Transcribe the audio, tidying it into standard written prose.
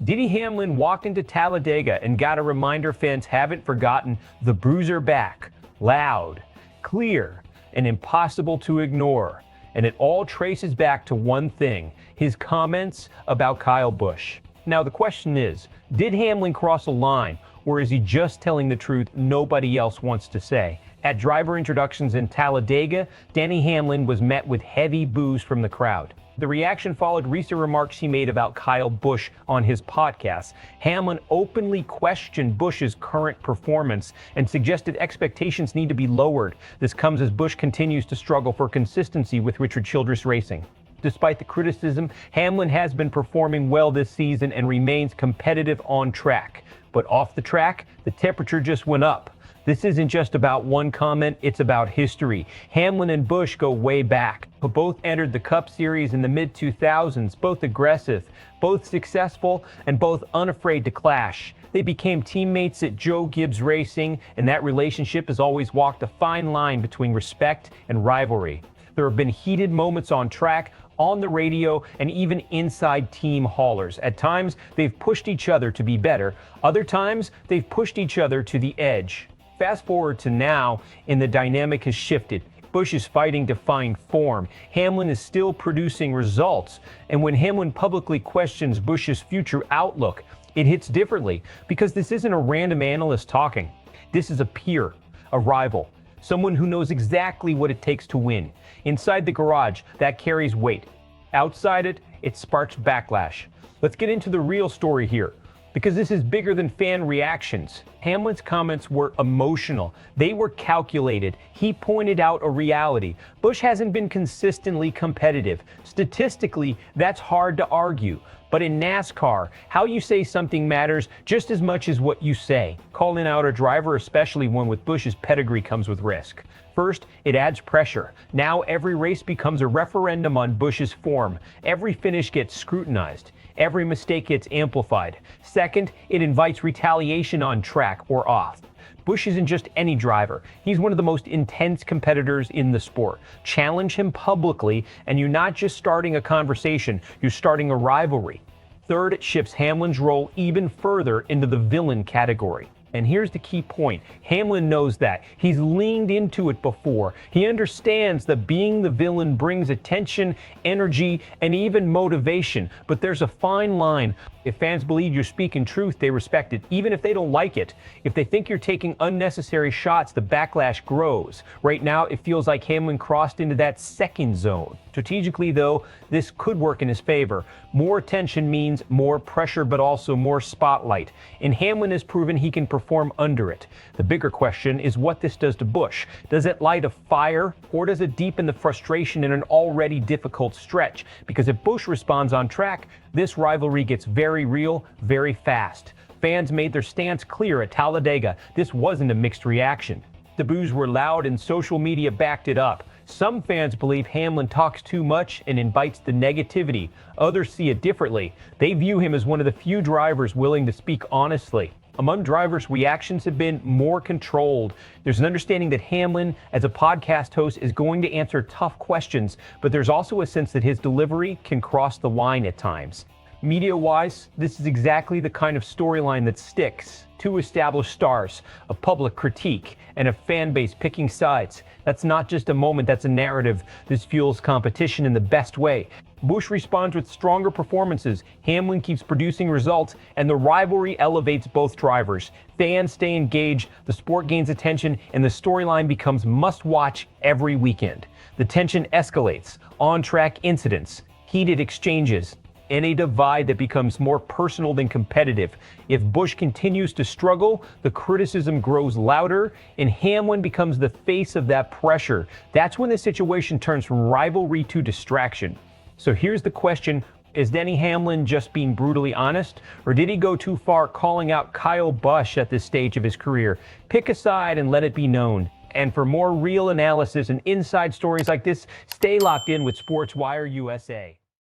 Denny Hamlin walked into Talladega and got a reminder fans haven't forgotten: the bruiser back. Loud, clear, and impossible to ignore. And it all traces back to one thing: his comments about Kyle Busch. Now the question is, did Hamlin cross a line, or is he just telling the truth nobody else wants to say? At driver introductions in Talladega, Denny Hamlin was met with heavy boos from the crowd. The reaction followed recent remarks he made about Kyle Busch on his podcast. Hamlin openly questioned Busch's current performance and suggested expectations need to be lowered. This comes as Busch continues to struggle for consistency with Richard Childress Racing. Despite the criticism, Hamlin has been performing well this season and remains competitive on track. But off the track, the temperature just went up. This isn't just about one comment, it's about history. Hamlin and Busch go way back. Both entered the Cup Series in the mid-2000s, both aggressive, both successful, and both unafraid to clash. They became teammates at Gibbs Racing, and that relationship has always walked a fine line between respect and rivalry. There have been heated moments on track, on the radio, and even inside team haulers. At times, they've pushed each other to be better. Other times, they've pushed each other to the edge. Fast forward to now, and the dynamic has shifted. Busch is fighting to find form. Hamlin is still producing results. And when Hamlin publicly questions Busch's future outlook, it hits differently, because this isn't a random analyst talking. This is a peer, a rival, someone who knows exactly what it takes to win. Inside the garage, that carries weight. Outside it, it sparks backlash. Let's get into the real story here, because this is bigger than fan reactions. Hamlin's comments were emotional. They were calculated. He pointed out a reality. Busch hasn't been consistently competitive. Statistically, that's hard to argue. But in NASCAR, how you say something matters just as much as what you say. Calling out a driver, especially one with Busch's pedigree, comes with risk. First, it adds pressure. Now every race becomes a referendum on Busch's form. Every finish gets scrutinized. Every mistake gets amplified. Second, it invites retaliation on track or off. Busch isn't just any driver. He's one of the most intense competitors in the sport. Challenge him publicly, and you're not just starting a conversation, you're starting a rivalry. Third, it shifts Hamlin's role even further into the villain category. And here's the key point. Hamlin knows that. He's leaned into it before. He understands that being the villain brings attention, energy, and even motivation. But there's a fine line. If fans believe you're speaking truth, they respect it, even if they don't like it. If they think you're taking unnecessary shots, the backlash grows. Right now, it feels like Hamlin crossed into that second zone. Strategically, though, this could work in his favor. More attention means more pressure, but also more spotlight. And Hamlin has proven he can perform under it. The bigger question is what this does to Busch. Does it light a fire, or does it deepen the frustration in an already difficult stretch? Because if Busch responds on track, this rivalry gets very real, very fast. Fans made their stance clear at Talladega. This wasn't a mixed reaction. The boos were loud and social media backed it up. Some fans believe Hamlin talks too much and invites the negativity. Others see it differently. They view him as one of the few drivers willing to speak honestly. Among drivers, reactions have been more controlled. There's an understanding that Hamlin, as a podcast host, is going to answer tough questions, but there's also a sense that his delivery can cross the line at times. Media-wise, this is exactly the kind of storyline that sticks. Two established stars, a public critique, and a fan base picking sides. That's not just a moment, that's a narrative. This fuels competition in the best way. Busch responds with stronger performances. Hamlin keeps producing results, and the rivalry elevates both drivers. Fans stay engaged, the sport gains attention, and the storyline becomes must-watch every weekend. The tension escalates, on-track incidents, heated exchanges, and a divide that becomes more personal than competitive. If Busch continues to struggle, the criticism grows louder, and Hamlin becomes the face of that pressure. That's when the situation turns from rivalry to distraction. So here's the question: is Denny Hamlin just being brutally honest, or did he go too far calling out Kyle Busch at this stage of his career? Pick a side and let it be known. And for more real analysis and inside stories like this, stay locked in with SportsWire USA.